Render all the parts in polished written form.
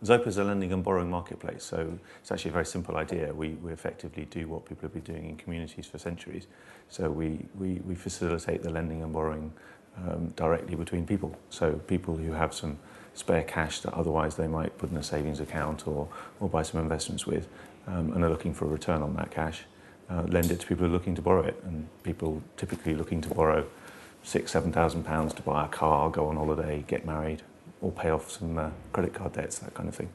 Zopa is a lending and borrowing marketplace, so it's actually a very simple idea. We effectively do what people have been doing in communities for centuries. So we facilitate the lending and borrowing directly between people. So people who have some spare cash that otherwise they might put in a savings account or buy some investments with, and are looking for a return on that cash, lend it to people who are looking to borrow it. And people typically looking to borrow £6,000–7,000 to buy a car, go on holiday, get married, or pay off some credit card debts, that kind of thing.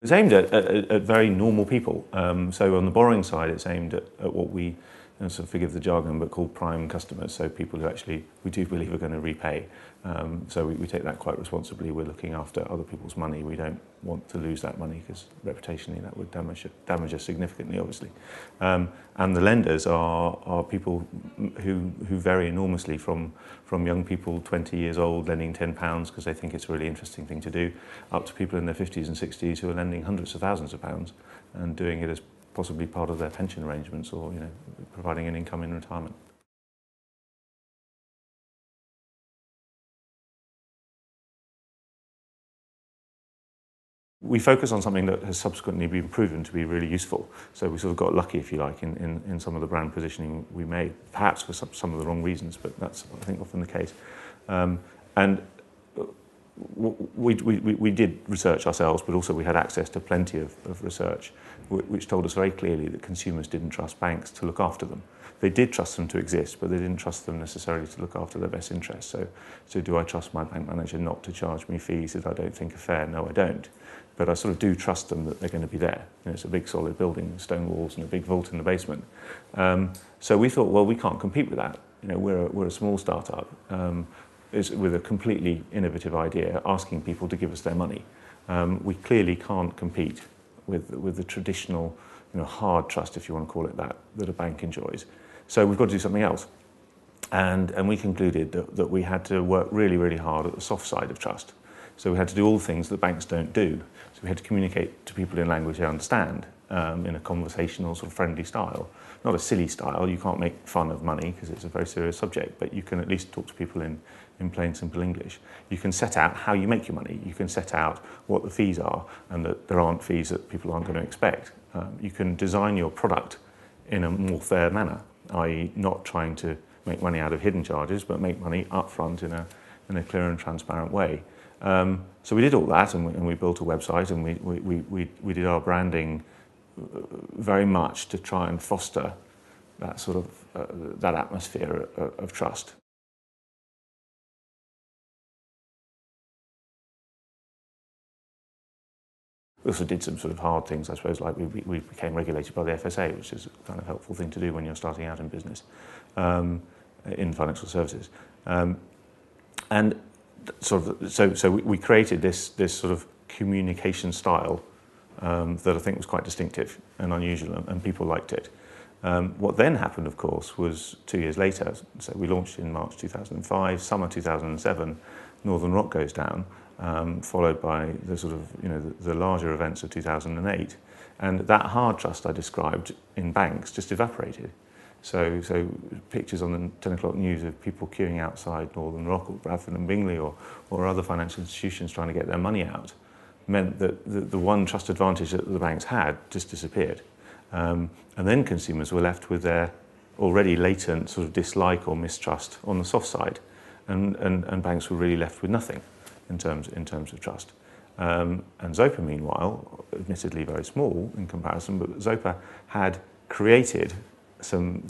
It's aimed at very normal people. So on the borrowing side, it's aimed at what we, sort of forgive the jargon, but call prime customers. So people who actually we do believe are going to repay. So we take that quite responsibly. We're looking after other people's money. We don't want to lose that money because reputationally that would damage us significantly, obviously. And the lenders are people who vary enormously from young people 20 years old lending £10 because they think it's a really interesting thing to do, up to people in their 50s and 60s who are lending hundreds of thousands of pounds and doing it as possibly part of their pension arrangements or providing an income in retirement. We focus on something that has subsequently been proven to be really useful. So we sort of got lucky, if you like, in some of the brand positioning we made, perhaps for some of the wrong reasons, but that's, I think, often the case. And we did research ourselves, but also we had access to plenty of research, which told us very clearly that consumers didn't trust banks to look after them. They did trust them to exist, but they didn't trust them necessarily to look after their best interests. So do I trust my bank manager not to charge me fees that I don't think are fair? No, I don't. But I sort of do trust them that they're going to be there. It's a big solid building with stone walls and a big vault in the basement. So we thought, well, we can't compete with that. We're a small startup with a completely innovative idea, asking people to give us their money. We clearly can't compete with the traditional, hard trust, if you want to call it that a bank enjoys. So we've got to do something else. And we concluded that we had to work really, really hard at the soft side of trust. So we had to do all the things that banks don't do. So we had to communicate to people in language they understand, in a conversational, sort of friendly style. Not a silly style. You can't make fun of money because it's a very serious subject, but you can at least talk to people in plain, simple English. You can set out how you make your money. You can set out what the fees are and that there aren't fees that people aren't going to expect. You can design your product in a more fair manner, i.e. not trying to make money out of hidden charges, but make money up front in a clear and transparent way. So we did all that, and we built a website, and we did our branding very much to try and foster that sort of that atmosphere of trust. We also did some sort of hard things, I suppose, like we became regulated by the FSA, which is a kind of helpful thing to do when you're starting out in business, in financial services, and so we created this sort of communication style that I think was quite distinctive and unusual, and people liked it. What then happened, of course, was 2 years later. So we launched in March 2005, summer 2007, Northern Rock goes down, followed by the sort of the larger events of 2008, and that hard trust I described in banks just evaporated. So pictures on the 10 o'clock news of people queuing outside Northern Rock or Bradford and Bingley or other financial institutions trying to get their money out meant that the one trust advantage that the banks had just disappeared. And then consumers were left with their already latent sort of dislike or mistrust on the soft side, and banks were really left with nothing in terms of trust. And Zopa, meanwhile, admittedly very small in comparison, but Zopa had created some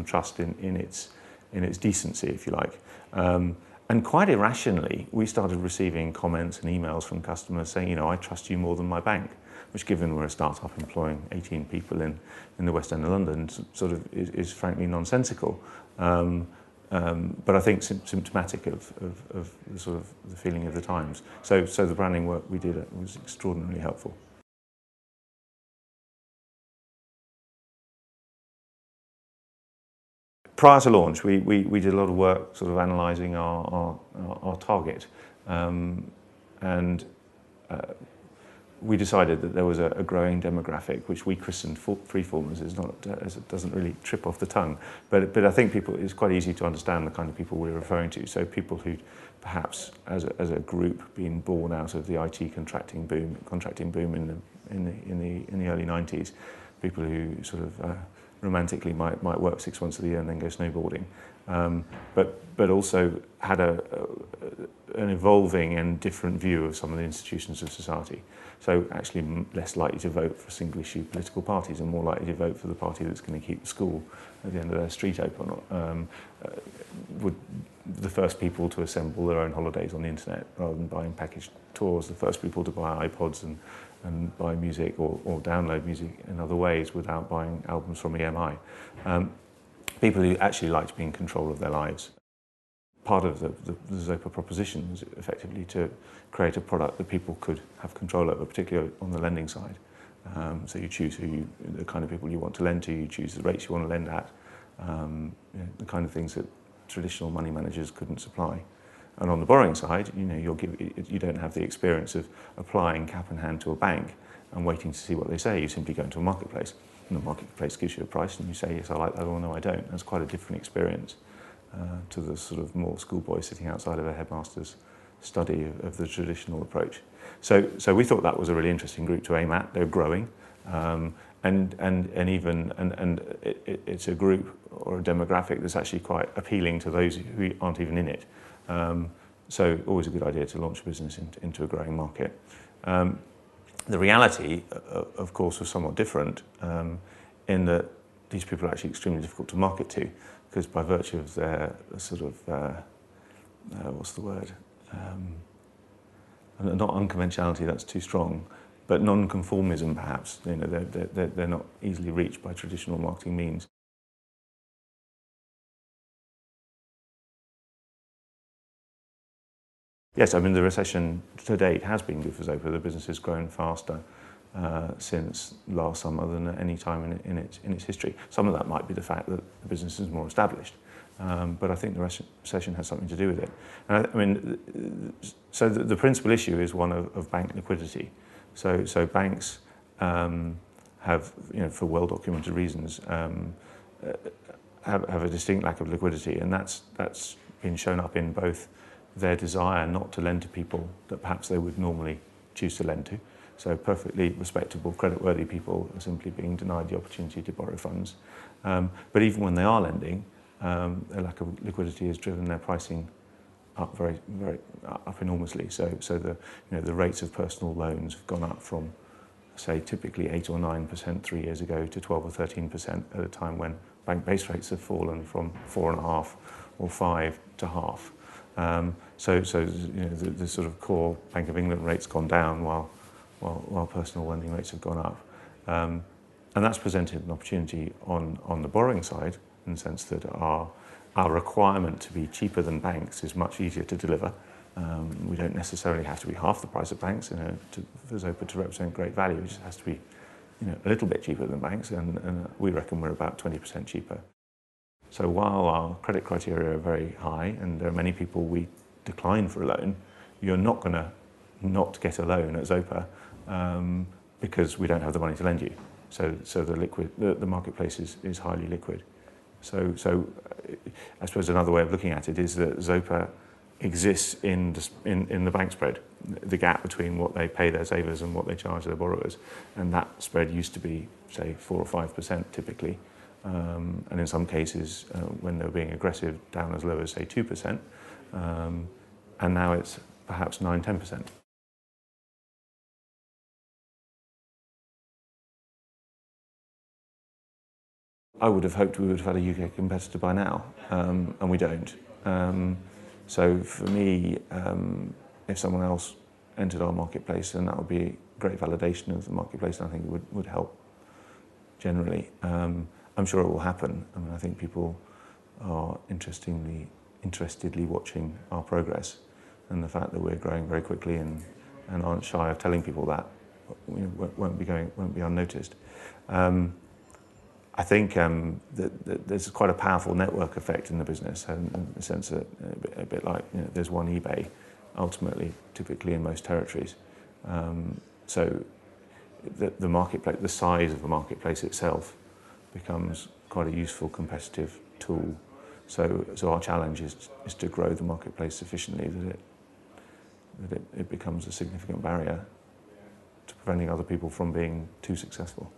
trust in its decency, if you like. And quite irrationally, we started receiving comments and emails from customers saying, I trust you more than my bank, which, given we're a startup employing 18 people in the West End of London, sort of is frankly nonsensical. But I think symptomatic of the sort of the feeling of the times. So the branding work we did was extraordinarily helpful. Prior to launch, we did a lot of work sort of analysing our target, and we decided that there was a growing demographic, which we christened Freeformers. It doesn't really trip off the tongue, but I think it's quite easy to understand the kind of people we're referring to. So people who perhaps, as a group, been born out of the IT contracting boom in the early 90s, people who sort of romantically might work 6 months of the year and then go snowboarding, but also had an evolving and different view of some of the institutions of society. So actually less likely to vote for single-issue political parties and more likely to vote for the party that's going to keep the school at the end of their street open. Would the first people to assemble their own holidays on the internet rather than buying packaged tours, the first people to buy iPods and buy music or download music in other ways without buying albums from EMI. People who actually liked being in control of their lives. Part of the Zopa proposition was effectively to create a product that people could have control over, particularly on the lending side. So you choose the kind of people you want to lend to, you choose the rates you want to lend at, the kind of things that traditional money managers couldn't supply. And on the borrowing side, you don't have the experience of applying cap in hand to a bank and waiting to see what they say. You simply go into a marketplace, and the marketplace gives you a price, and you say, yes, I like that, or no, I don't. That's quite a different experience to the sort of more schoolboy sitting outside of a headmaster's study of the traditional approach. So we thought that was a really interesting group to aim at. They're growing, and it's a group or a demographic that's actually quite appealing to those who aren't even in it. So always a good idea to launch a business into a growing market. The reality, of course, was somewhat different in that these people are actually extremely difficult to market to, because by virtue of their sort of, what's the word? Not unconventionality, that's too strong, but non-conformism perhaps. They're not easily reached by traditional marketing means. Yes, I mean, the recession to date has been good for Zopa. The business has grown faster since last summer than at any time in its history. Some of that might be the fact that the business is more established, but I think the recession has something to do with it. And I mean, so the principal issue is one of bank liquidity. So banks have, for well-documented reasons, have a distinct lack of liquidity, and that's been shown up in both their desire not to lend to people that perhaps they would normally choose to lend to. So perfectly respectable, creditworthy people are simply being denied the opportunity to borrow funds. But even when they are lending, their lack of liquidity has driven their pricing up up enormously. So the rates of personal loans have gone up from, say, typically 8 or 9% 3 years ago to 12 or 13% at a time when bank base rates have fallen from 4.5 or 5 to half. So the sort of core Bank of England rate's gone down while personal lending rates have gone up. And that's presented an opportunity on the borrowing side, in the sense that our requirement to be cheaper than banks is much easier to deliver. We don't necessarily have to be half the price of banks for Zopa to represent great value. It just has to be a little bit cheaper than banks, and we reckon we're about 20% cheaper. So while our credit criteria are very high, and there are many people we decline for a loan, you're not going to not get a loan at Zopa because we don't have the money to lend you. So the marketplace is highly liquid. So I suppose another way of looking at it is that Zopa exists in the bank spread, the gap between what they pay their savers and what they charge their borrowers, and that spread used to be, say, 4 or 5% typically. And in some cases, when they were being aggressive, down as low as, say, 2%, and now it's perhaps 9–10%. I would have hoped we would have had a UK competitor by now, and we don't. So for me, if someone else entered our marketplace, then that would be great validation of the marketplace, and I think it would help generally. I'm sure it will happen. I mean, I think people are interestedly watching our progress, and the fact that we're growing very quickly and aren't shy of telling people that won't be unnoticed. I think that there's quite a powerful network effect in the business, in the sense that a bit like there's one eBay, ultimately, typically in most territories. So the marketplace, the size of the marketplace itself becomes quite a useful competitive tool. So our challenge is to grow the marketplace sufficiently that it becomes a significant barrier to preventing other people from being too successful.